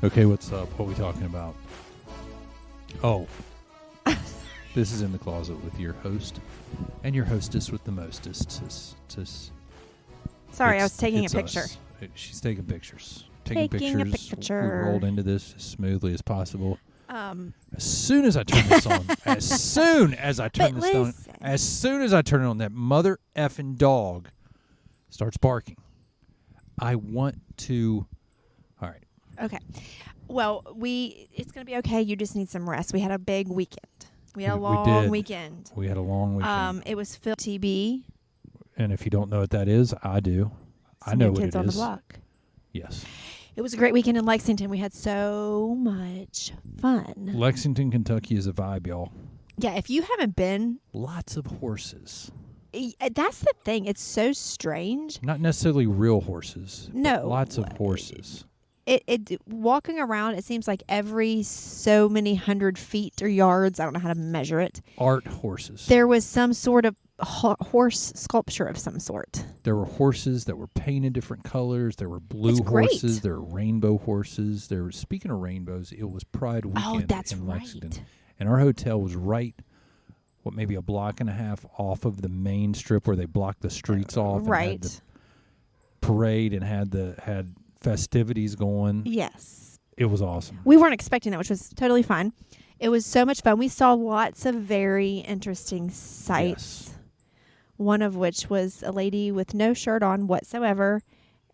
Okay, what's up? What are we talking about? Oh, this is In the Closet with your host and your hostess with the mostest. Sorry, I was taking a picture. Us. She's taking pictures. Taking pictures. a picture. We rolled into this as smoothly as possible. As soon as I turn this on, as soon as I turn it on, that mother effing dog starts barking. I want to. All right. Okay. Well, it's going to be okay. You just need some rest. We had a big weekend. We had a long weekend. We had a long weekend. It was filled with TB. And if you don't know what that is, I do. I know what it is. Kids on the block. Yes. It was a great weekend in Lexington. We had so much fun. Lexington, Kentucky is a vibe, y'all. Yeah, if you haven't been. Lots of horses. That's the thing. It's so strange. Not necessarily real horses. No. Lots of horses. It walking around, it seems like every so many 100 feet or yards, I don't know how to measure it. Art horses. There was some sort of horse sculpture of some sort. There were horses that were painted different colors. There were blue horses. There were rainbow horses. Speaking of rainbows, it was Pride weekend in Lexington. Right. And our hotel was right, maybe a block and a half off of the main strip where they blocked the streets off. And right. Had the parade and had festivities going. Yes. It was awesome. We weren't expecting that, which was totally fun. It was so much fun. We saw lots of very interesting sights. Yes. One of which was a lady with no shirt on whatsoever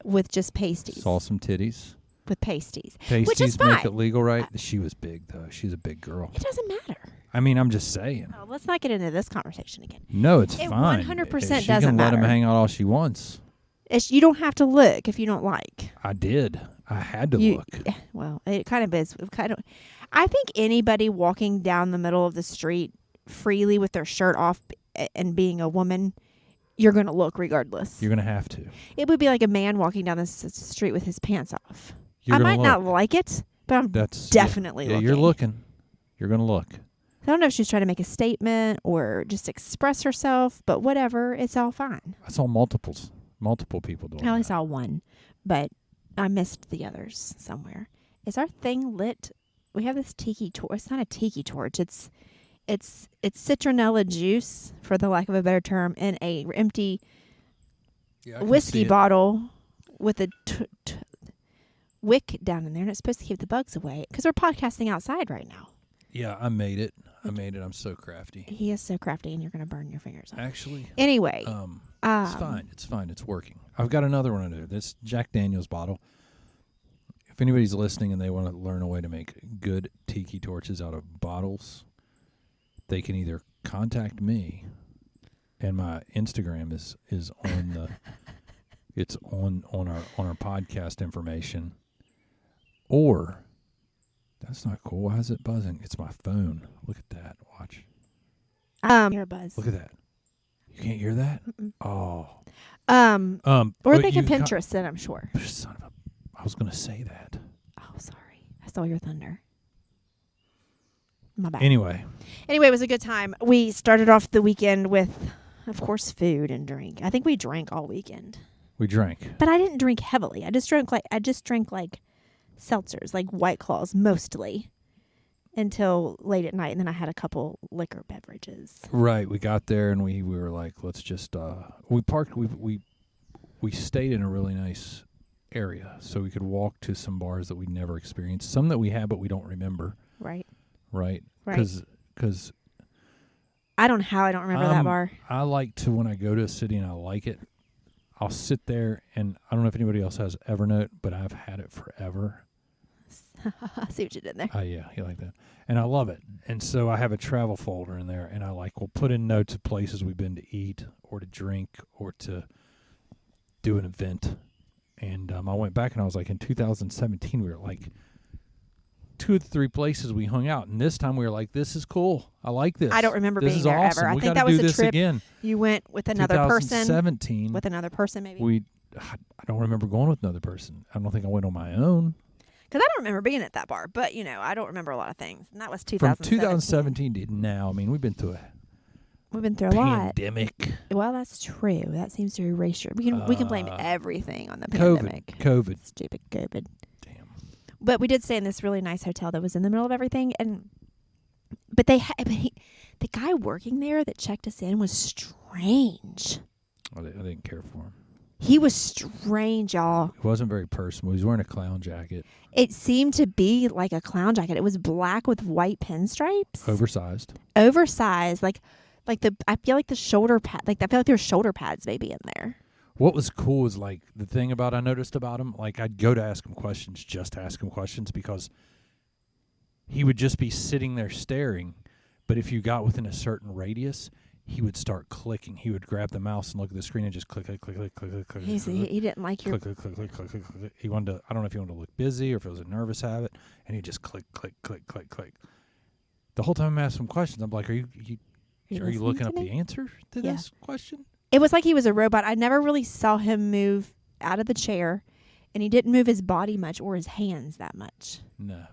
with just pasties. Saw some titties. With pasties. Pasties which is fine. Make it legal, right? She was big, though. She's a big girl. It doesn't matter. I mean, I'm just saying. Oh, let's not get into this conversation again. No, it's fine. 100% doesn't matter. She can let him hang out all she wants. You don't have to look if you don't like. I did. I had to look. Well, it kind of is. I think anybody walking down the middle of the street freely with their shirt off and being a woman, you're going to look regardless. You're going to have to. It would be like a man walking down the street with his pants off. I might not like it, but I'm definitely looking. You're looking. You're going to look. I don't know if she's trying to make a statement or just express herself, but whatever. It's all fine. I saw multiple people doing I only that. saw one, but I missed the others somewhere. Is our thing lit? We have this tiki torch. It's not a tiki torch. It's citronella juice, for the lack of a better term, in a empty whiskey bottle with a wick down in there, and it's supposed to keep the bugs away because we're podcasting outside right now. Yeah, I made it. I'm so crafty. He is so crafty, and you're going to burn your fingers off. Actually. Anyway. It's fine. It's fine. It's working. I've got another one to do. This Jack Daniel's bottle. If anybody's listening and they want to learn a way to make good tiki torches out of bottles, they can either contact me, and my Instagram is on the it's on our podcast information, or that's not cool. Why is it buzzing? It's my phone. Look at that. Watch. Hear a buzz. Look at that. You can't hear that? Mm-mm. Oh. Or they can Pinterest it, I'm sure. Son of a, I was going to say that. Oh, sorry. I stole your thunder. My bad. Anyway, it was a good time. We started off the weekend with, of course, food and drink. I think we drank all weekend. We drank. But I didn't drink heavily. I just drank like seltzers, like White Claws mostly, until late at night, and then I had a couple liquor beverages. Right. We got there and we were like, let's just we parked. We stayed in a really nice area, so we could walk to some bars that we'd never experienced, some that we had but we don't remember. Right. Because I don't know how I don't remember that bar. I like to, when I go to a city and I like it, I'll sit there, and I don't know if anybody else has Evernote, but I've had it forever. I see what you did there. Yeah, you like that. And I love it. And so I have a travel folder in there, and we'll put in notes of places we've been to eat or to drink or to do an event. And I went back, and I was like, in 2017, we were like 2 or 3 places we hung out, and this time we were like, this is cool. I like this. I don't remember this being is there awesome. ever. I we think that was a trip again. You went with another person. 2017. With another person, maybe. I don't remember going with another person. I don't think I went on my own. Because I don't remember being at that bar, but I don't remember a lot of things, and that was 2017. From 2017 to now, I mean, we've been through a lot. Pandemic. Well, that's true. That seems to erase your. We can blame everything on the pandemic. COVID. Stupid COVID. Damn. But we did stay in this really nice hotel that was in the middle of everything, but the guy working there that checked us in was strange. I didn't care for him. He was strange, y'all. He wasn't very personal. He was wearing a clown jacket. It seemed to be like a clown jacket. It was black with white pinstripes. Oversized. Like I feel like the shoulder pad. Like I feel like there were shoulder pads maybe in there. What was cool is like the thing I noticed about him. Like I'd go to ask him questions, just to ask him questions, because he would just be sitting there staring. But if you got within a certain radius, he would start clicking. He would grab the mouse and look at the screen and just click, click, click, click, click, click, click. He didn't like your click, click, click, click, click, click, click. He wanted to. I don't know if he wanted to look busy or if it was a nervous habit, and he just click, click, click, click, click. The whole time I'm asking him questions, I'm like, "Are you looking up the answer to this question?" It was like he was a robot. I never really saw him move out of the chair, and he didn't move his body much or his hands that much. No,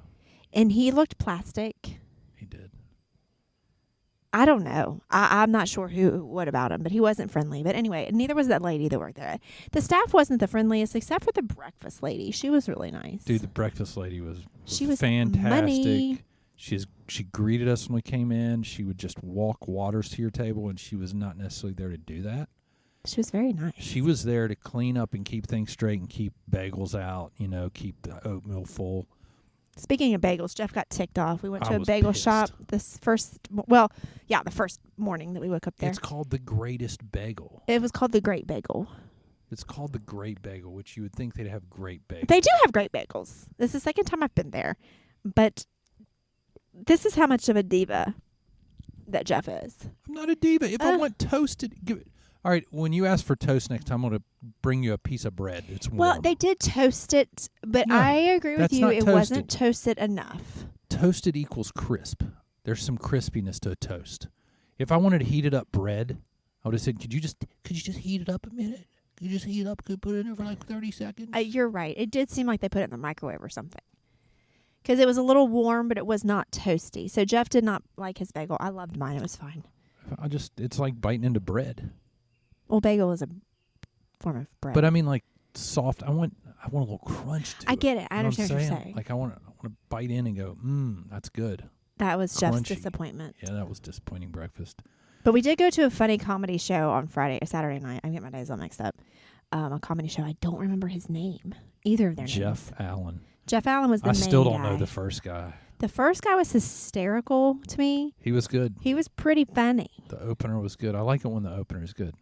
and he looked plastic. He did. I don't know. I'm not sure what about him, but he wasn't friendly. But anyway, neither was that lady that worked there. The staff wasn't the friendliest, except for the breakfast lady. She was really nice. Dude, the breakfast lady was fantastic. Money. She greeted us when we came in. She would just walk waters to your table, and she was not necessarily there to do that. She was very nice. She was there to clean up and keep things straight and keep bagels out, keep the oatmeal full. Speaking of bagels, Jeff got ticked off. We went to a bagel pissed. shop the first morning that we woke up there. It's called the Greatest Bagel. It was called the Great Bagel. It's called the Great Bagel, which you would think they'd have great bagels. They do have great bagels. This is the second time I've been there. But this is how much of a diva that Jeff is. I'm not a diva. If I want toasted, give it. All right, when you ask for toast next time, I'm going to bring you a piece of bread. It's warm. Well, they did toast it, but I agree with you. It wasn't toasted enough. Toasted equals crisp. There's some crispiness to a toast. If I wanted to heat it up bread, I would have said, could you just heat it up a minute? Could you just heat it up? Could you put it in there for like 30 seconds? You're right. It did seem like they put it in the microwave or something. Because it was a little warm, but it was not toasty. So Jeff did not like his bagel. I loved mine. It was fine. It's like biting into bread. Well, bagel is a form of bread. But I mean, like soft. I want a little crunch to it. I get it. I understand what you're saying. Like I want to bite in and go, that's good. That was Crunchy. Jeff's disappointment. Yeah, that was disappointing breakfast. But we did go to a funny comedy show on Saturday night. I get my days all mixed up. A comedy show. I don't remember his name. Either of their names. Jeff Allen. Jeff Allen was the main guy. I still don't know the first guy. The first guy was hysterical to me. He was good. He was pretty funny. The opener was good. I like it when the opener is good.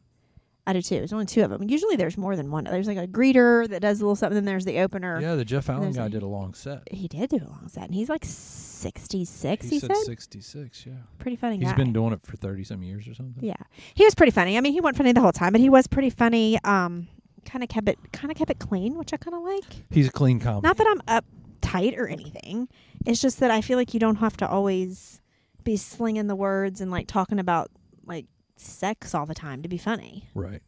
I do too. There's only two of them. Usually there's more than one. There's like a greeter that does a little something, then there's the opener. Yeah, the Jeff Allen guy did a long set. He did do a long set, and he's like 66, he said 66, yeah. Pretty funny guy. He's been doing it for 30-some years or something. Yeah. He was pretty funny. I mean, he wasn't funny the whole time, but he was pretty funny. Kind of kept it clean, which I kind of like. He's a clean comedy. Not that I'm uptight or anything. It's just that I feel like you don't have to always be slinging the words and like talking about like sex all the time to be funny. Right.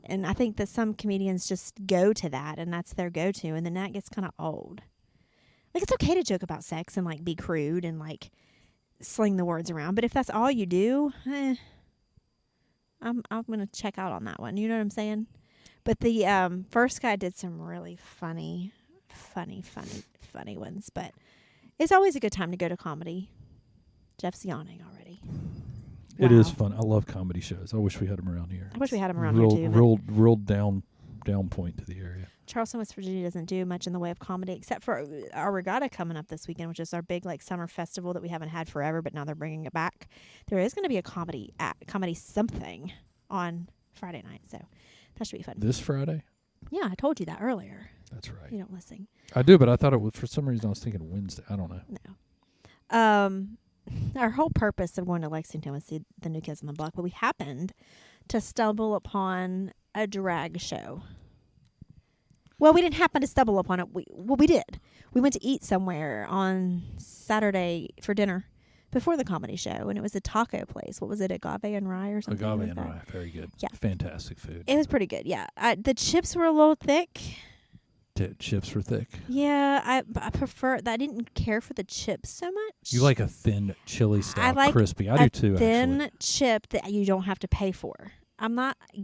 And I think that some comedians just go to that, and that's their go-to, and then that gets kind of old. Like, it's okay to joke about sex and, like, be crude and, like, sling the words around. But if that's all you do, I'm going to check out on that one. You know what I'm saying? But the first guy did some really funny ones. But it's always a good time to go to comedy. Jeff's yawning already. It is fun. I love comedy shows. I wish we had them around here. I wish we had them around here too. Real down point to the area. Charleston, West Virginia doesn't do much in the way of comedy, except for our regatta coming up this weekend, which is our big like summer festival that we haven't had forever, but now they're bringing it back. There is going to be a comedy something on Friday night, so that should be fun. This Friday? Yeah, I told you that earlier. That's right. You don't listen. I do, but I thought it was, for some reason I was thinking Wednesday. I don't know. No. Our whole purpose of going to Lexington was to see the New Kids on the Block, but we happened to stumble upon a drag show. Well, we didn't happen to stumble upon it. We did. We went to eat somewhere on Saturday for dinner before the comedy show, and it was a taco place. What was it, Agave and Rye or something? Agave and Rye, very good. Yeah. Fantastic food. It was pretty good, yeah. The chips were a little thick. Chips were thick. Yeah, I prefer that. I didn't care for the chips so much. You like a thin chili style, I like crispy. I do too, thin actually. chip that you don't have to pay for.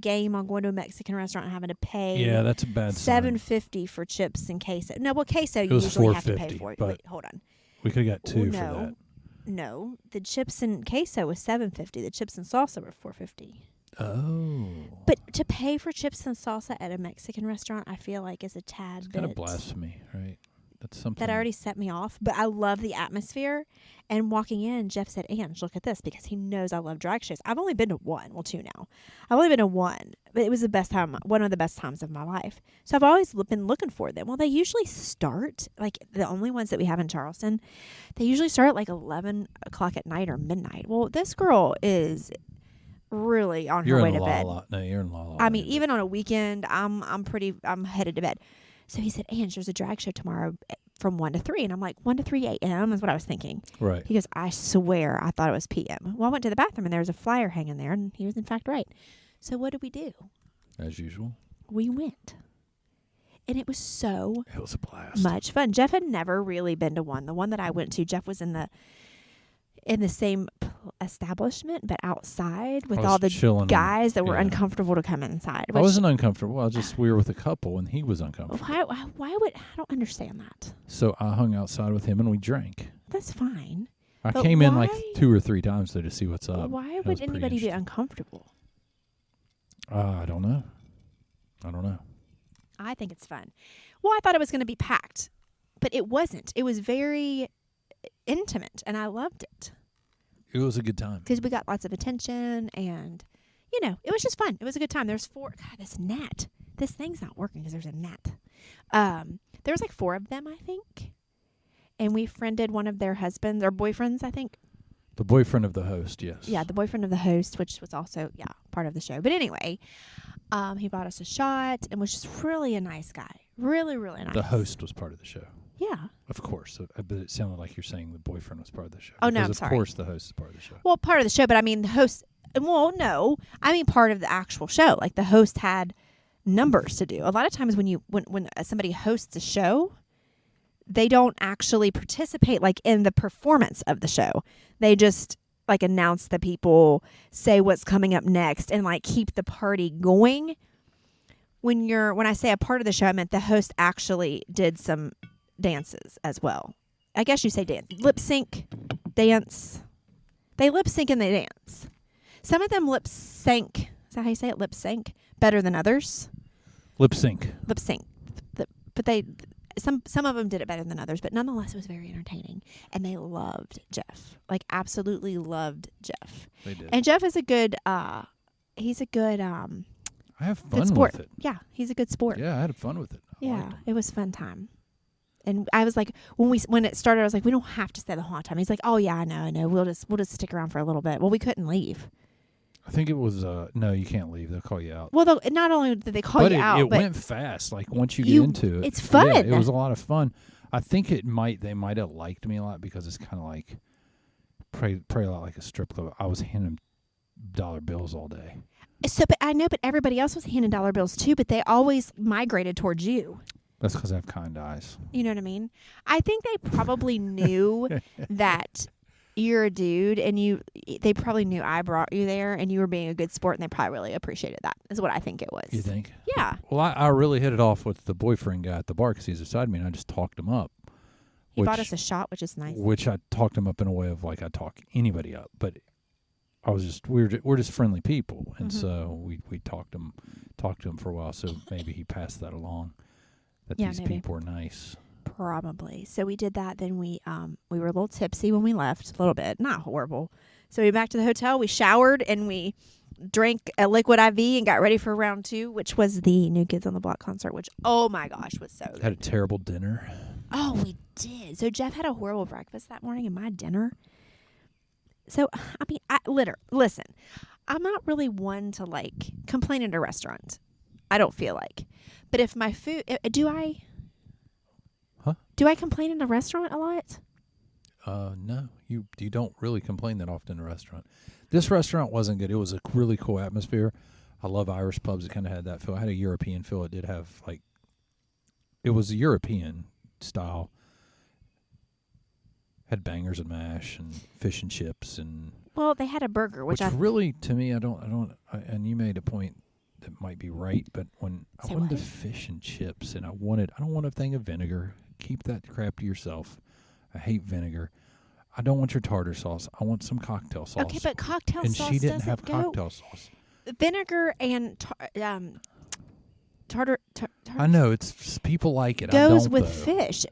game on going to a Mexican restaurant and having to pay. Yeah, that's a bad sign. $7.50 for chips and queso. No, well, queso It you was usually have to pay $4.50, for it. but Wait, hold on. we could have got two for that. No, the chips and queso was $7.50. The chips and salsa were $4.50. Oh. But to pay for chips and salsa at a Mexican restaurant, I feel like is a tad It's bit kind of blasphemy, right? That's something that already set me off. But I love the atmosphere. And walking in, Jeff said, "Ange, look at this," because he knows I love drag shows. I've only been to one, well, two now. I've only been to one, but it was the best time, one of the best times of my life. So I've always been looking for them. Well, they usually start, like the only ones that we have in Charleston, they usually start at like 11 o'clock at night or midnight. Well, this girl is really on her way to bed. No, you're in La La. I mean, even on a weekend, I'm headed to bed. So he said, "Ange, there's a drag show tomorrow from 1 to 3. And I'm like, 1 to 3 a.m. is what I was thinking. Right. He goes, "I swear I thought it was p.m. Well, I went to the bathroom and there was a flyer hanging there, and he was in fact right. So what did we do? As usual. We went. And it was so It was a blast. much fun. Jeff had never really been to one. The one that I went to, Jeff was in the same establishment, but outside with all the guys that were uncomfortable to come inside. I wasn't uncomfortable. We were with a couple, and he was uncomfortable. Why would I don't understand that. So I hung outside with him, and we drank. That's fine. I came in like 2 or 3 times though to see what's up. Why would anybody be uncomfortable? I don't know. I think it's fun. Well, I thought it was going to be packed, but it wasn't. It was very intimate, and I loved it. It was a good time. Because we got lots of attention, and, it was just fun. It was a good time. There's 4. God, this gnat. This thing's not working because there's a gnat. There was like 4 of them, I think. And we friended one of their husbands, or boyfriends, I think. The boyfriend of the host, yes. Yeah, the boyfriend of the host, which was also, part of the show. But anyway, he bought us a shot and was just really a nice guy. Really, really nice. The host was part of the show. Yeah. Of course. But it sounded like you're saying the boyfriend was part of the show. Oh, no, I'm of sorry. Of course the host is part of the show. Well, part of the show, but I mean the host, well, no. I mean part of the actual show. Like the host had numbers to do. A lot of times when somebody hosts a show, they don't actually participate like in the performance of the show. They just like announce the people, say what's coming up next, and like keep the party going. When I say a part of the show, I meant the host actually did some dances as well. I guess you say dance. Lip sync, dance. They lip sync and they dance. Some of them lip sync. Is that how you say it? Lip sync better than others. Lip sync. Lip sync. But they some of them did it better than others, but nonetheless it was very entertaining. And they loved Jeff. Like absolutely loved Jeff. They did. And Jeff is a good he's a good I have fun sport. with it. Yeah, he's a good sport. Yeah, I had fun with it. It was a fun time. And I was like, when it started, I was like, we don't have to stay the whole time. He's like, oh yeah, I know. We'll just stick around for a little bit. Well, we couldn't leave. I think it was no, you can't leave. They'll call you out. Well, not only did they call you out, but it went fast. Like once you get into it, it's fun. Yeah, it was a lot of fun. I think they might have liked me a lot because it's kind of like pray a lot like a strip club. I was handing them dollar bills all day. So, but I know, but everybody else was handing dollar bills too. But they always migrated towards you. That's because I have kind eyes. You know what I mean? I think they probably knew that you're a dude, and they probably knew I brought you there, and you were being a good sport, and they probably really appreciated that. Is what I think it was. You think? Yeah. Well, I really hit it off with the boyfriend guy at the bar because he's beside me, and I just talked him up. He bought us a shot, which is nice. Which I talked him up in a way of like I talk anybody up, but I was just we're just friendly people, and so we talked him for a while. So maybe he passed that along. That these people are nice. Probably. So we did that. Then we were a little tipsy when we left. A little bit. Not horrible. So we went back to the hotel. We showered and we drank a liquid IV and got ready for round 2, which was the New Kids on the Block concert, which, oh my gosh, was so good. Had a terrible dinner. Oh, we did. So Jeff had a horrible breakfast that morning and my dinner. So, I mean, listen, I'm not really one to like complain at a restaurant. I don't feel like. But if my food, do I complain in a restaurant a lot? No, you don't really complain that often in a restaurant. This restaurant wasn't good. It was a really cool atmosphere. I love Irish pubs. It kind of had that feel. I had a European feel. It did have it was a European style. Had bangers and mash and fish and chips and. Well, they had a burger, which I really, to me, and you made a point that might be right, but when I wanted the fish and chips and I don't want a thing of vinegar. Keep that crap to yourself. I hate vinegar. I don't want your tartar sauce. I want some cocktail sauce. Okay, but cocktail and sauce she didn't doesn't have go. cocktail sauce. Vinegar and tartar. I know it's people like it. Goes I don't, with though. fish.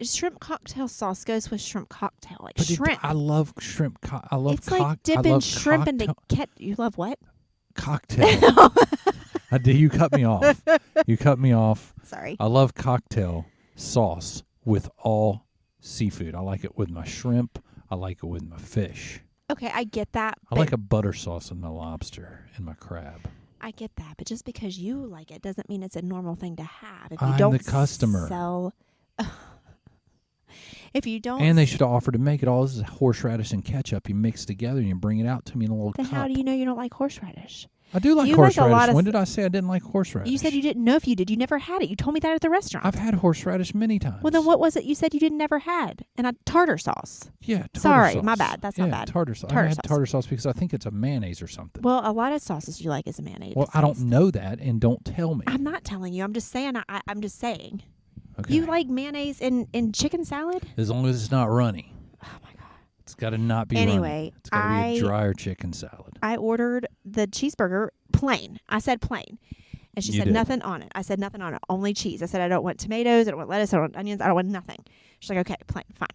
Shrimp cocktail sauce goes with shrimp cocktail, like But shrimp. I love shrimp. I love. It's like dipping shrimp into You love what? Cocktail. You cut me off. You cut me off. Sorry. I love cocktail sauce with all seafood. I like it with my shrimp. I like it with my fish. Okay, I get that. I like a butter sauce in my lobster and my crab. I get that, but just because you like it doesn't mean it's a normal thing to have. If you I'm don't the customer. Sell, if you don't, and they should offer to make it all. This is horseradish and ketchup. You mix together and you bring it out to me in a little then cup. how do you know you don't like horseradish? I do like You like a lot horseradish. of When did I say I didn't like horseradish? You said you didn't know if you did. You never had it. You told me that at the restaurant. I've had horseradish many times. Well, then what was it you said you didn't never had? And a tartar sauce. Yeah, tartar Sorry, sauce. my bad. That's not bad. Tartar sauce. I Tartar had sauce. tartar sauce because I think it's a mayonnaise or something. Well, a lot of sauces you like is a mayonnaise. Well, I don't know that, and don't tell me. I'm not telling you. I'm just saying. I'm just saying. Okay. You like mayonnaise in chicken salad? As long as it's not runny. Oh my god. It's got to not be runny. Anyway, It's got to be a drier chicken salad. I ordered the cheeseburger plain. I said plain. And she You said did. nothing on it. I said nothing on it. Only cheese. I said I don't want tomatoes. I don't want lettuce. I don't want onions. I don't want nothing. She's like, okay, plain, fine.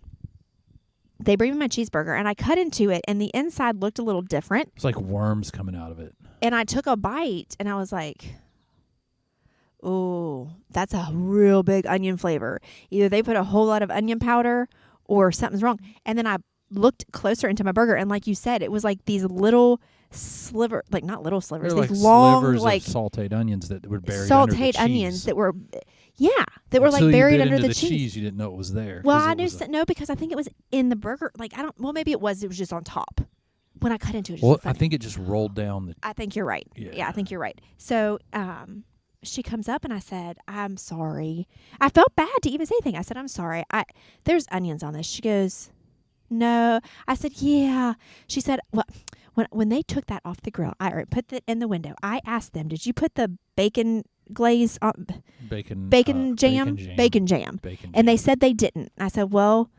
They bring me my cheeseburger, and I cut into it, and the inside looked a little different. It's like worms coming out of it. And I took a bite, and I was like, oh, that's a real big onion flavor. Either they put a whole lot of onion powder or something's wrong. And then I looked closer into my burger, and like you said, it was like these little sliver, like not little slivers, They're these like long, slivers like of sauteed onions that were buried under the sauteed cheese. onions that were, that were Until like buried you bit under into the cheese. You didn't know it was there. Well, 'cause I it knew was a- no, because I think it was in the burger. Like well, maybe it was just on top when I cut into it. Well, I think it just rolled down the. I think you're right. Yeah. I think you're right. So, she comes up and I said, "I'm sorry." I felt bad to even say anything. I said, "I'm sorry. There's onions on this." She goes, "No." I said, "Yeah." She said, "Well, when they took that off the grill, I put it in the window. I asked them, did you put the bacon glaze on Bacon jam? And they said they didn't." I said, "Well,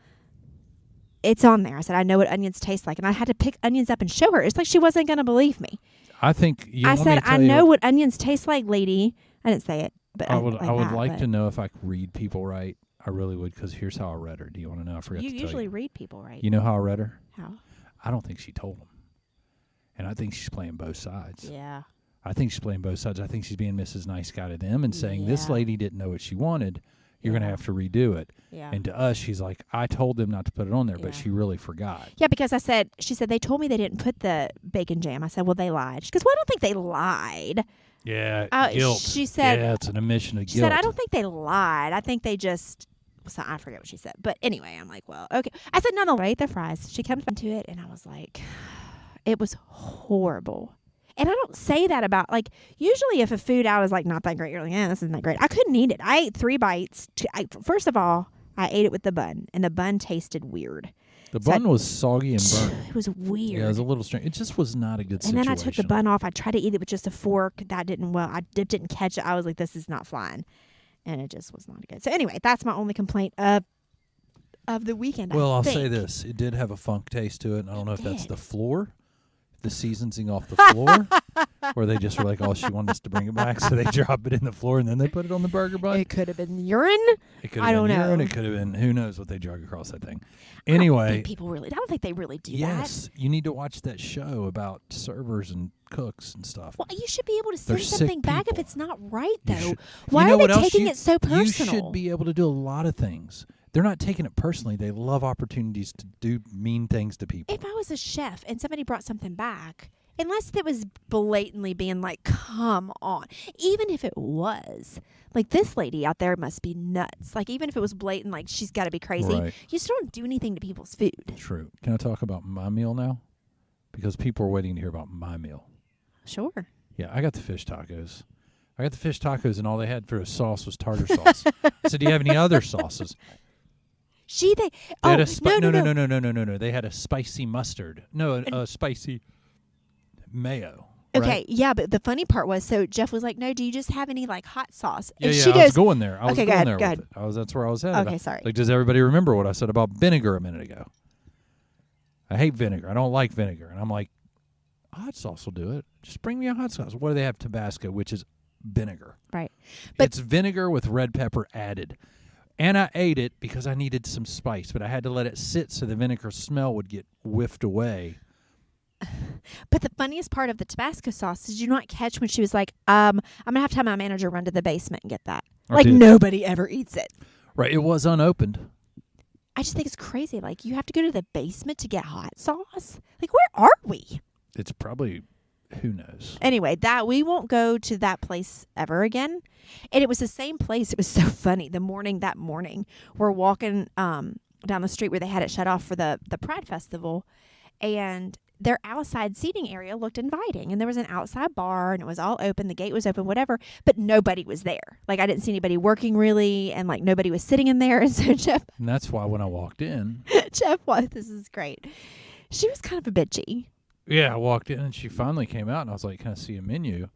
it's on there." I said, "I know what onions taste like." And I had to pick onions up and show her. It's like she wasn't going to believe me. I think. I said, "I know what onions taste like, lady." I didn't say it, but I would like to know if I could read people right. I really would, because here's how I read her. Do you want to know? I forgot to tell you. You usually read people right. You know how I read her? How? I don't think she told them. And I think she's playing both sides. Yeah. I think she's playing both sides. I think she's being Mrs. Nice Guy to them and saying, this Yeah. lady didn't know what she wanted. You're going to have to redo it. Yeah. And to us, she's like, I told them not to put it on there, but Yeah. she really forgot. Yeah, because she said, they told me they didn't put the bacon jam. I said, well, they lied. She goes, well, I don't think they lied. Yeah, guilt. She said, yeah, it's an admission of guilt. She said, I don't think they lied. I think they just, I forget what she said. But anyway, I'm like, well, okay. I said, no, I ate the fries. She comes into it, and I was like, it was horrible. And I don't say that about, like, usually if a food out is, like, not that great, you're like, this isn't that great. I couldn't eat it. I ate 3 bites. First of all, I ate it with the bun, and the bun tasted weird. The bun was soggy and burnt. It was weird. Yeah, it was a little strange. It just was not a good situation. And then I took the bun off. I tried to eat it with just a fork. That didn't well. I dipped it in ketchup. I was like, this is not flying. And it just was not good. So anyway, that's my only complaint of the weekend. Well, I'll think. say this. It did have a funk taste to it. And I don't know if that's the floor, the seasoning off the floor, or they just were like, oh, she wanted us to bring it back, so they drop it in the floor and then they put it on the burger bun. It could have been urine. It could have been urine. It could have been, who knows what they drug across that thing. Anyway. I don't think they really do that. Yes. You need to watch that show about servers and cooks and stuff. Well, you should be able to They're send something sick back if people. it's not right, though. You Why know are what they else taking it so personal? You should be able to do a lot of things. They're not taking it personally. They love opportunities to do mean things to people. If I was a chef and somebody brought something back, unless it was blatantly being like, come on, even if it was, like, this lady out there must be nuts. Like, even if it was blatant, like, she's got to be crazy. Right. You just don't do anything to people's food. True. Can I talk about my meal now? Because people are waiting to hear about my meal. Sure. Yeah, I got the fish tacos. And all they had for a sauce was tartar sauce. I said, do you have any other sauces? They They had no. They had a spicy mustard. No, a spicy mayo. Okay, right? yeah, but the funny part was, so Jeff was like, "No, do you just have any like hot sauce?" Yeah, And yeah. she I goes, was going there. I was okay, going go there ahead. with it. That's where I was headed. "Okay, sorry." Like, does everybody remember what I said about vinegar a minute ago? I hate vinegar. I don't like vinegar. And I'm like, hot sauce will do it. Just bring me a hot sauce. What do they have? Tabasco, which is vinegar. Right. But It's vinegar with red pepper added. And I ate it because I needed some spice, but I had to let it sit so the vinegar smell would get whiffed away. But the funniest part of the Tabasco sauce, did you not catch when she was like, I'm going to have to have my manager run to the basement and get that. I Like, did. nobody ever eats it. Right. It was unopened. I just think it's crazy. Like, you have to go to the basement to get hot sauce? Like, where are we? It's probably, who knows? Anyway, that we won't go to that place ever again. And it was the same place. It was so funny. That morning, we're walking down the street where they had it shut off for the Pride Festival, and their outside seating area looked inviting, and there was an outside bar, and it was all open. The gate was open, whatever, but nobody was there. Like, I didn't see anybody working really, and like nobody was sitting in there. And so And that's why when I walked in, this is great. She was kind of a bitchy. yeah, I walked in and she finally came out and I was like, can I see a menu?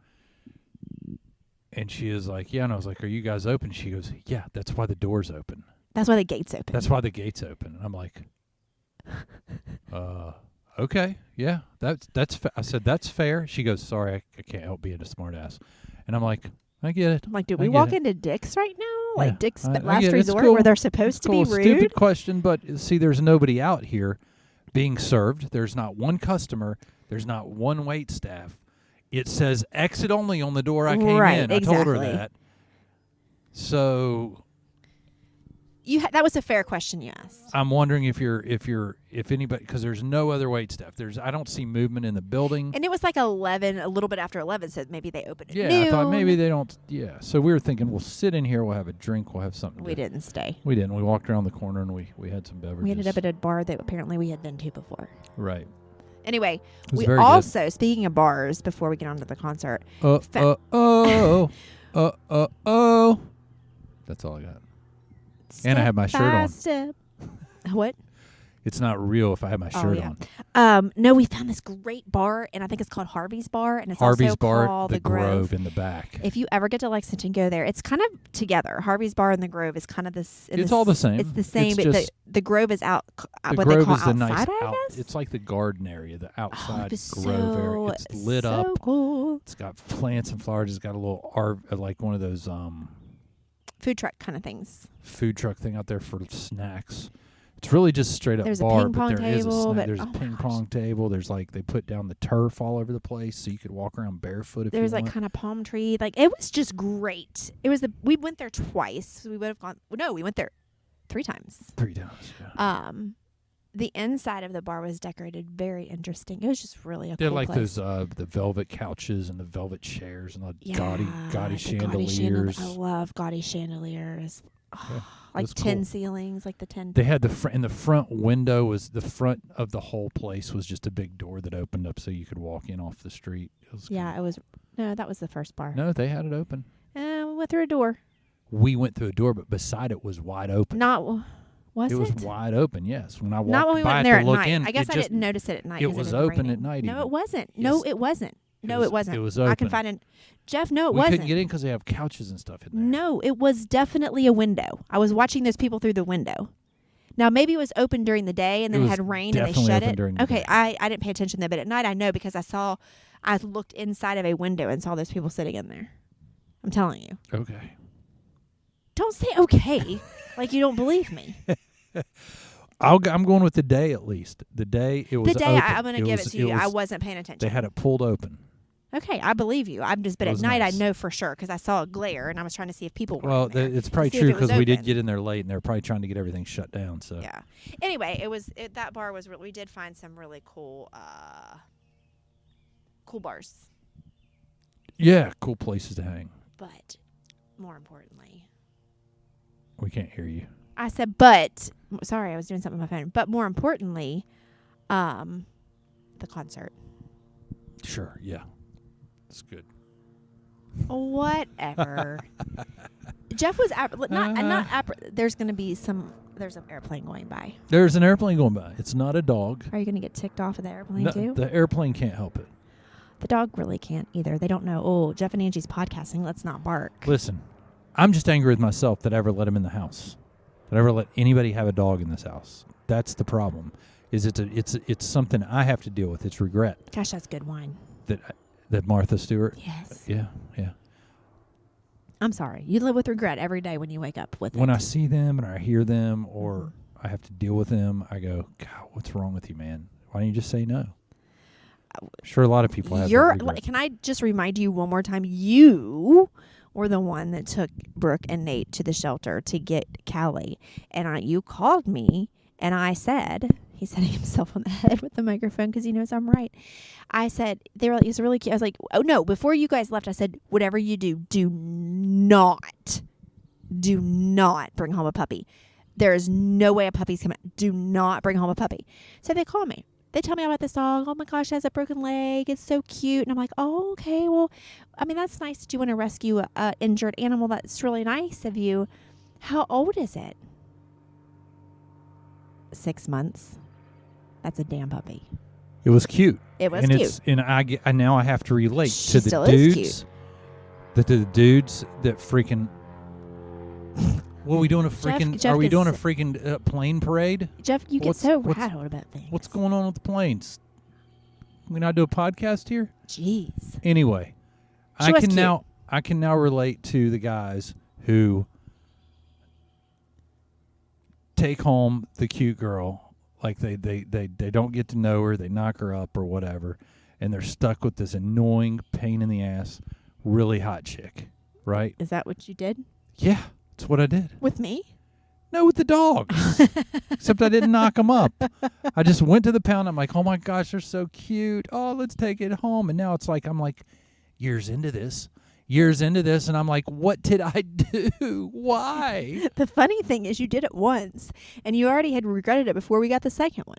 And she is like, yeah. And I was like, are you guys open? She goes, yeah, that's why the door's open. That's why the gate's open. That's why the gate's open. And I'm like, okay, yeah, that's I said, that's fair. She goes, sorry, I can't help being a smart ass. And I'm like, I get it. I'm like, did I we get walk it. into Dick's right now? Yeah, Like Dick's I last get it. It's resort cool. where they're supposed to be Cool. rude? Stupid question, but see, there's nobody out here being served. There's not one customer. There's not one wait staff. It says exit only on the door I came Right, in. I told her exactly. that. So That was a fair question you asked. I'm wondering if anybody, because there's no other wait staff. I don't see movement in the building. And it was like 11, a little bit after 11, so maybe they opened at Yeah, noon. I thought maybe they don't. Yeah, so we were thinking we'll sit in here, we'll have a drink, we'll have something. We didn't stay. We didn't. We walked around the corner and we had some beverages. We ended up at a bar that apparently we had been to before. Right. Anyway, It was we very good. also, speaking of bars, before we get on to the concert, That's all I got. And I have my shirt on. Step. What? It's not real if I have my shirt yeah. on. No, we found this great bar, and I think it's called Harvey's Bar, and it's Harvey's also Bar, called the Grove in the back. If you ever get to Lexington, go there. It's kind of together. Harvey's Bar and the Grove is kind of this. It's all the same. It's the same, It's but just the Grove is out. The What Grove they call is the outside, nice I out. guess? It's like the garden area, the outside it was Grove area. It's lit so up. Cool. It's got plants and flowers. It's got a little like one of those Food truck kind of things. food truck thing out there for snacks. It's really just straight up There's a bar, ping but pong there is a table, snack. but- There's oh a my ping gosh. pong table. There's like they put down the turf all over the place, so you could walk around barefoot if There's you like want. kind of palm tree. Like, it was just great. It was we went there twice. We would have gone. No, we went there 3 times. 3 times. Yeah. The inside of the bar was decorated very interesting. It was just really a They're cool like place. those the velvet couches and the velvet chairs and the Yeah, gaudy the chandeliers. I love gaudy chandeliers. Yeah, Like was 10 cool. ceilings, like the 10. They had in the front window was the front of the whole place was just a big door that opened up so you could walk in off the street. It was Yeah, it was. No, that was the first bar. No, they had it open. We went through a door. We went through a door, but beside it was wide open. Was it? It was wide open. Yes, when I walked Not when we by went it there to at look night. in, I guess it I just, didn't notice it at night. It 'cause was was open raining. at night. No, even. it wasn't. No, Yes. it wasn't. No, was- it wasn't. It was I can open. find it. Jeff, no, it We wasn't. couldn't get in because they have couches and stuff in there. No, it was definitely a window. I was watching those people through the window. Now, maybe it was open during the day and then It it was had rain and they definitely shut open it. during the Okay, day. I didn't pay attention to that, but at night I know because I looked inside of a window and saw those people sitting in there. I'm telling you. Okay. Don't say okay like you don't believe me. I'm going with the day at least. The day it was The day open. I'm going to give it to you. I wasn't paying attention. They had it pulled open. Okay, I believe you. But It at was night nice. I know for sure because I saw a glare and I was trying to see if people were Well, in there. it's probably see if true it was because we did open. get in there late and they're probably trying to get everything shut down. So Yeah. Anyway, that bar was we did find some really cool bars. yeah, cool places to hang. But more importantly, We can't hear you. I said sorry, I was doing something on my phone. But more importantly, the concert. Sure. Yeah. It's good. Whatever. Jeff was not there's going to be some There's an airplane going by. There's an airplane going by. It's not a dog. Are you going to get ticked off of the airplane No, too? the airplane can't help it. The dog really can't either. They don't know, oh, Jeff and Angie's podcasting. Let's not bark. Listen, I'm just angry with myself that I ever let him in the house. That I ever let anybody have a dog in this house. That's the problem. Is it's something I have to deal with. It's regret. Gosh, that's good wine. That Martha Stewart. Yes. Yeah. I'm sorry. You live with regret every day when you wake up with it. When I see them and I hear them or I have to deal with them, I go, God, what's wrong with you, man? Why don't you just say no? Sure, a lot of people have that regret. Can I just remind you one more time? You were the one that took Brooke and Nate to the shelter to get Callie. And you called me and I said, he's hitting himself on the head with the microphone because he knows I'm right. I said, he's really cute. I was like, oh no, before you guys left, I said, whatever you do, do not bring home a puppy. There is no way a puppy's coming. Do not bring home a puppy. So they call me. They tell me about this dog. Oh my gosh, it has a broken leg. It's so cute. And I'm like, oh, okay. Well, I mean, that's nice that you want to rescue an injured animal. That's really nice of you. How old is it? 6 months. That's a damn puppy. It was cute. It was and cute. And now I have to relate She to the still is dudes. The dudes that freaking. What are we doing? Jeff Are we gets doing a freaking plane parade? Jeff, you get so rattled about things. What's going on with the planes? We not do a podcast here? Jeez. Anyway, She was cute. I can now relate to the guys who take home the cute girl, like they don't get to know her, they knock her up or whatever, and they're stuck with this annoying pain in the ass, really hot chick, right? Is that what you did Yeah, that's what I did. with me? No, with the dogs. Except I didn't knock them up. I just went to the pound. I'm like, oh my gosh, they're so cute. Oh, let's take it home. And now it's like, I'm like years into this. And I'm like, what did I do? Why? The funny thing is you did it once, and you already had regretted it before we got the second one.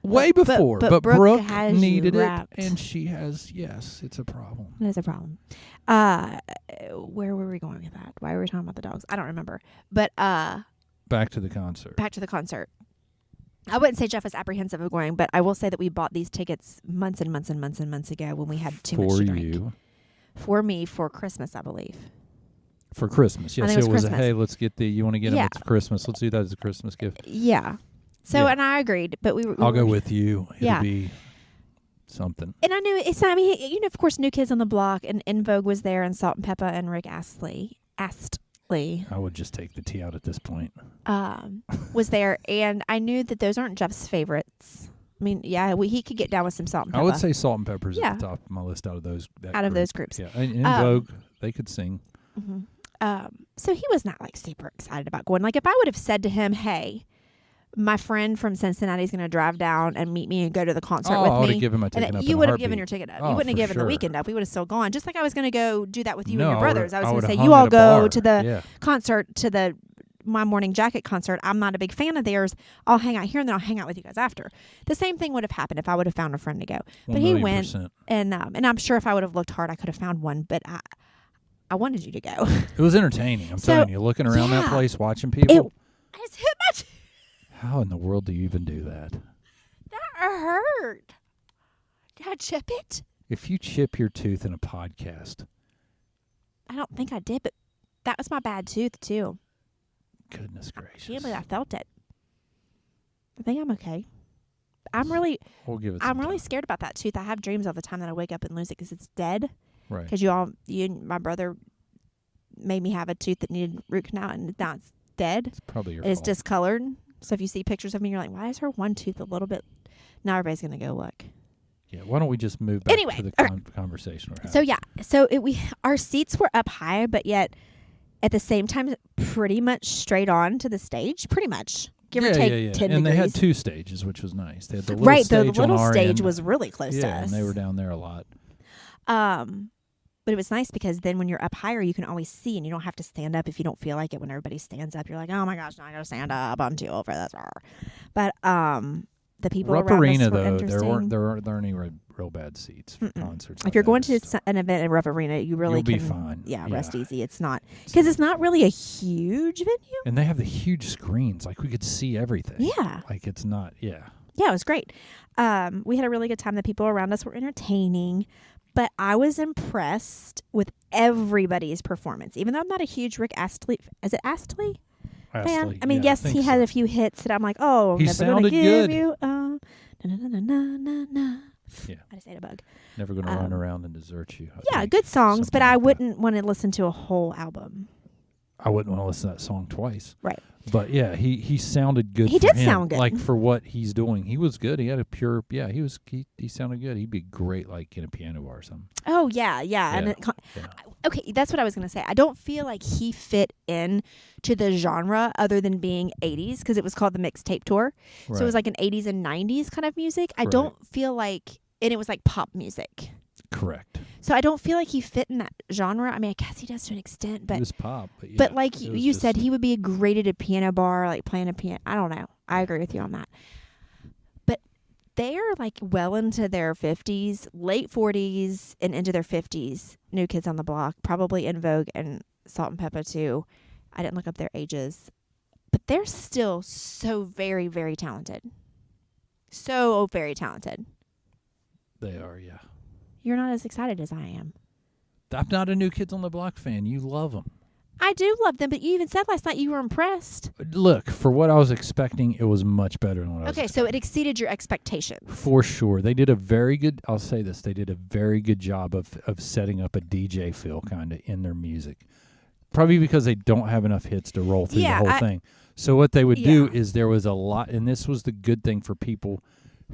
Way before. but But Brooke Brooke has you needed it. wrapped. And she has, yes, it's a problem. That is a problem. Where were we going with that? Why were we talking about the dogs? I don't remember. But Back to the concert. back to the concert. I wouldn't say Jeff was apprehensive of going, but I will say that we bought these tickets months and months and months and months ago when we had too much to drink. For you. For me, for Christmas, I believe. For Christmas. Yes, I think it was was a, Christmas. hey, let's get you want to get them Yeah. at Christmas. Let's do that as a Christmas gift. Yeah. So, Yeah. and I agreed, but we were. I'll go with you. It'll Yeah. be something. And I knew it's not. I mean, you know, of course, New Kids on the Block and In Vogue was there, and Salt and Peppa and Rick Astley I would just take the tea out at this point. was there, and I knew that those aren't Jeff's favorites. I mean, yeah, he could get down with some Salt and Peppa. I would say Salt and Pepper's Yeah. at the top of my list out of those. Those groups. Yeah, and In Vogue, they could sing. Mm-hmm. So he was not like super excited about going. Like if I would have said to him, "Hey, my friend from Cincinnati is going to drive down and meet me and go to the concert I with would me," have given my and ticket then up. you in a would have given heartbeat. your ticket up. Oh, You wouldn't have for given the sure. weekend up. We would have still gone. Just like I was going to go do that with you No, and your I brothers. would've- I was I going to would've say, hung you at all a go bar. to the Yeah. concert, to the My Morning Jacket concert. I'm not a big fan of theirs. I'll hang out here and then I'll hang out with you guys after. The same thing would have happened if I would have found a friend to go. But he went, 1,000,000%. and I'm sure if I would have looked hard, I could have found one. But I wanted you to go. It was entertaining. I'm So, telling you, looking around that yeah. place, watching people. I just hit my How in the world do you even do that? That hurt. Did I chip it? If you chip your tooth in a podcast, I don't think I did, but that was my bad tooth too. goodness I can't gracious. believe I felt it. I think I'm okay. I'm really We'll give it scared about that tooth. I have dreams all the time that I wake up and lose it because it's dead. Right. Because you and my brother made me have a tooth that needed root canal, and now it's dead. It's probably your It's fault. discolored. So if you see pictures of me, you're like, why is her one tooth a little bit? Now everybody's gonna go look. Yeah, why don't we just move back Anyway, to the all right. conversation we're having? So yeah, our seats were up high, but yet at the same time, pretty much straight on to the stage, pretty much give or take 10 and degrees. they had two stages, which was nice. They had the little Right, the stage on little our stage end. was really close to us. and they were down there a lot. But it was nice because then when you're up higher, you can always see, and you don't have to stand up if you don't feel like it. When everybody stands up, you're like, oh my gosh, now I gotta stand up. I'm too old for this. But The people Rupp around Arena, us were though, interesting. there aren't any real bad seats for concerts. If you're going to an event in Rupp Arena, you really You'll be can fine. Yeah, Yeah. rest easy. It's not because it's not really a huge venue. And they have the huge screens. Like, we could see everything. Yeah. Like, it's not, Yeah, it was great. We had a really good time. The people around us were entertaining, but I was impressed with everybody's performance. Even though I'm not a huge Rick Astley, is it Astley? fan? Astley. I mean, Yeah, yes, think he had so. a few hits that I'm like, oh, I'm He never gonna sounded give good. you. Na, na, na, na, na, na. Yeah. I just ate a bug. Never going to run around and desert you. I Yeah, think. good songs, Something but like I that. wouldn't want to listen to a whole album. I wouldn't want to listen to that song twice. Right. But yeah, he sounded good. He for did him. sound good. Like, for what he's doing. He was good. He had a pure. Yeah, he sounded good. He'd be great, like, in a piano bar or something. Oh yeah. And Yeah, it, yeah. okay, that's what I was gonna say. I don't feel like he fit in to the genre other than being 80s because it was called the mixtape tour. Right. So it was like an 80s and 90s kind of music. I Right. don't feel like, and it was like pop music. Correct. So I don't feel like he fit in that genre. I mean, I guess he does to an extent, but It was pop. But, yeah, but like it was you just- said, he would be great at a piano bar, like playing a piano. I don't know. I agree with you on that. But they are like well into their 50s, late 40s, and into their 50s. New Kids on the Block, probably In Vogue and Salt and Pepper too. I didn't look up their ages, but they're still so very, very talented. So very talented. They are, yeah. You're not as excited as I am. I'm not a New Kids on the Block fan. You love them. I do love them, but you even said last night you were impressed. Look, for what I was expecting, it was much better than what I was Okay, expecting. so it exceeded your expectations. For sure. They did a very good, I'll say this, they did a very good job of setting up a DJ feel kind of in their music. Probably because they don't have enough hits to roll through Yeah, the whole thing. So what they would do Yeah. is there was a lot, and this was the good thing for people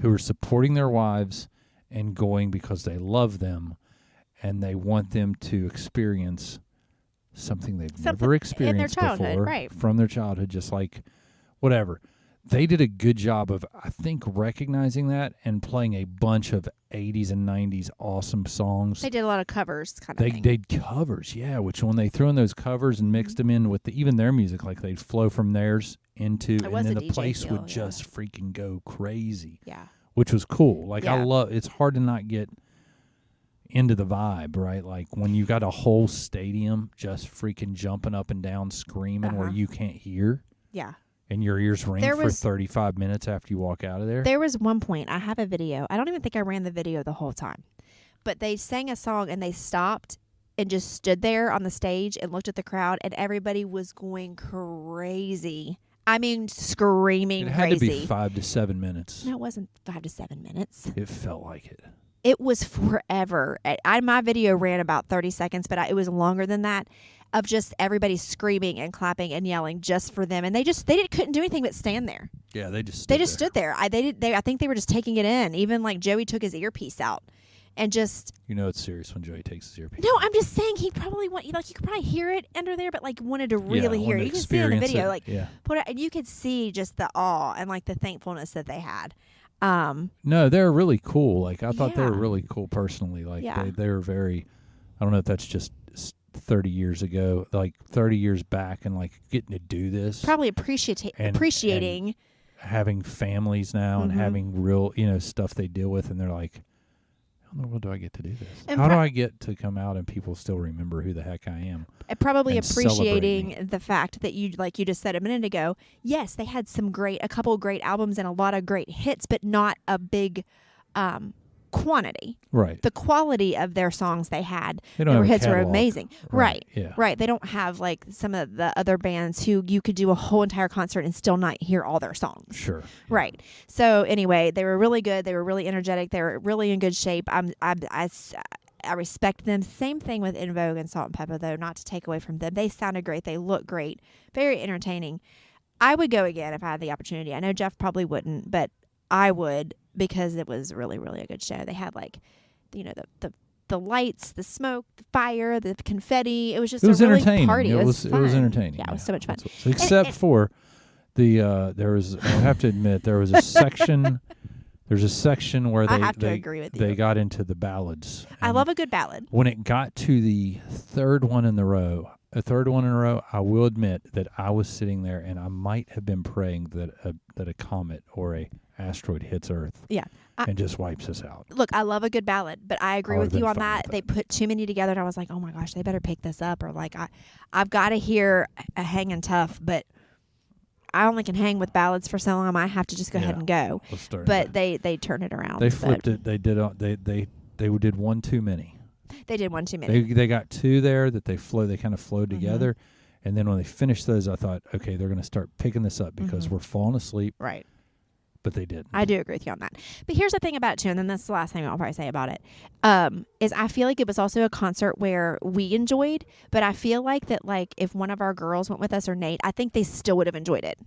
who are supporting their wives and going because they love them and they want them to experience something they've Something never in experienced their childhood, before right. from their childhood, just like whatever. They did a good job of, I think, recognizing that and playing a bunch of 80s and 90s awesome songs. They did a lot of covers, kind of They thing. did covers, yeah, which when they threw in those covers and mixed them in with even their music, like they'd flow from theirs into, It and was then a the DJ place deal, would yeah. just freaking go crazy, Yeah. which was cool. Like, I Yeah. love, it's hard to not get into the vibe, right? Like, when you got a whole stadium just freaking jumping up and down, screaming where Uh-huh. you can't hear, Yeah. and your ears ring There for was- 35 minutes after you walk out of there. There was one point, I have a video. I don't even think I ran the video the whole time. But they sang a song and they stopped and just stood there on the stage and looked at the crowd and everybody was going crazy. I mean, screaming It had crazy. to be 5 to 7 minutes. No, it wasn't 5 to 7 minutes. It felt like it. It was forever. My video ran about 30 seconds, but it was longer than that, of just everybody screaming and clapping and yelling just for them. And couldn't do anything but stand there. Yeah, they just Stood there. I think they were just taking it in. Even like Joey took his earpiece out and just. You know it's serious when Joey takes his earpiece. No, I'm just saying he probably you could probably hear it under there, but like wanted to really hear it. You can see it in the video, like yeah. put it, and you could see just the awe and like the thankfulness that they had. No, they're really cool. Like, I thought they were Yeah. really cool personally. Like, Yeah. they were very, I don't know if that's just 30 years ago, like 30 years back, and like getting to do this. Probably And- appreciating. having families now and Mhm. having real, stuff they deal with, and they're like, how in the world do I get to do this? And How do I get to come out and people still remember who the heck I am? Probably and celebrate appreciating the fact that like you just said a minute ago, yes, they had a couple great albums and a lot of great hits, but not a big quantity. Right. The quality of their songs they had, They don't their have a hits were catalog. amazing. Right, yeah. Right. They don't have like some of the other bands who you could do a whole entire concert and still not hear all their songs. Sure. Right. So anyway, they were really good. They were really energetic. They were really in good shape. I respect them. Same thing with In Vogue and Salt and Pepper, though, not to take away from them. They sounded great. They look great. Very entertaining. I would go again if I had the opportunity. I know Jeff probably wouldn't, but I would because it was really, really a good show. They had like, the lights, the smoke, the fire, the confetti. It was just It was a really entertaining. party. It was fun. entertaining. Yeah, it was so much fun. Except for the there was, I have to admit, there was a section. There's a section where I have to agree with you. they got into the ballads. I And love a good ballad. when it got to the third one in a row, I will admit that I was sitting there and I might have been praying that a comet or a asteroid hits Earth. Yeah. And just wipes us out. Look, I love a good ballad, but I agree with you on that. With They put too many together, and I was like, oh my gosh, they better pick this up, or like I've got to hear a Hangin' Tough, but I only can hang with ballads for so long. I might have to just go ahead and go. But they turn it around. They flipped it. They did. They did one too many. They did one too many. They got two there that they kind of flowed together, and then when they finished those, I thought, okay, they're going to start picking this up because we're falling asleep. Right. But they didn't. I do agree with you on that. But here's the thing about it, too, and then that's the last thing I'll probably say about it, is I feel like it was also a concert where we enjoyed, but I feel like that, like, if one of our girls went with us or Nate, I think they still would have enjoyed it,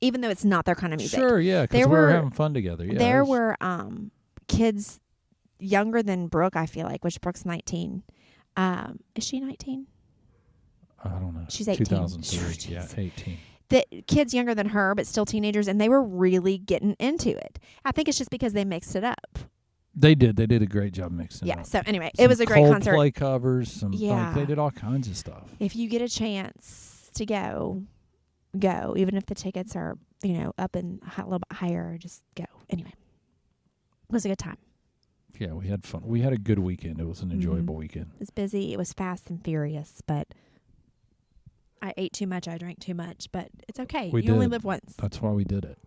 even though it's not their kind of music. Sure, yeah, because we were having fun together. Yeah, there were kids younger than Brooke, I feel like, which Brooke's 19. Is she 19? I don't know. She's 18. 2003, yeah, 18. The kids younger than her, but still teenagers, and they were really getting into it. I think it's just because they mixed it up. They did. They did a great job mixing it up. Yeah, so anyway, it was a great concert. Coldplay covers. Like, they did all kinds of stuff. If you get a chance to go. Even if the tickets are, up and a little bit higher, just go. Anyway, it was a good time. Yeah, we had fun. We had a good weekend. It was an enjoyable weekend. It was busy. It was fast and furious, but I ate too much. I drank too much, but it's okay. You only live once. That's why we did it.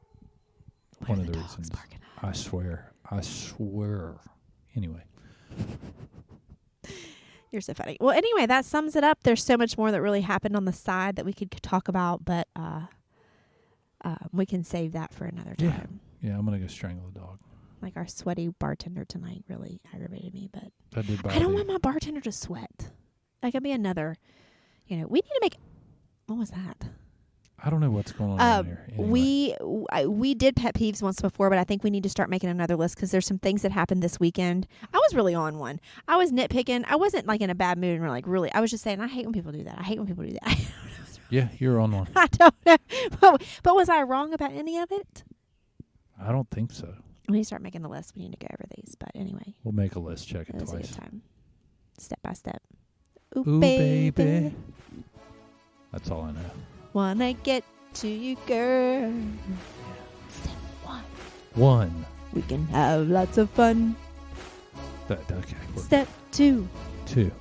One of the reasons. I swear. Anyway. You're so funny. Well, anyway, that sums it up. There's so much more that really happened on the side that we could talk about, but we can save that for another time. Yeah, I'm going to go strangle a dog. Like our sweaty bartender tonight really aggravated me, but I don't want my bartender to sweat. That could be another, we need to make, what was that? I don't know what's going on here. Anyway. We did pet peeves once before, but I think we need to start making another list because there's some things that happened this weekend. I was really on one. I was nitpicking. I wasn't like in a bad mood and really. I was just saying, I hate when people do that. I hate when people do that. Yeah, you're on one. I don't know. But was I wrong about any of it? I don't think so. We need to start making the list. We need to go over these. But anyway. We'll make a list. Check it twice. It was a good time. Step by step. Ooh, baby. That's all I know. Wanna get to you, girl. Step 1. We can have lots of fun. Okay. Step 2. 2.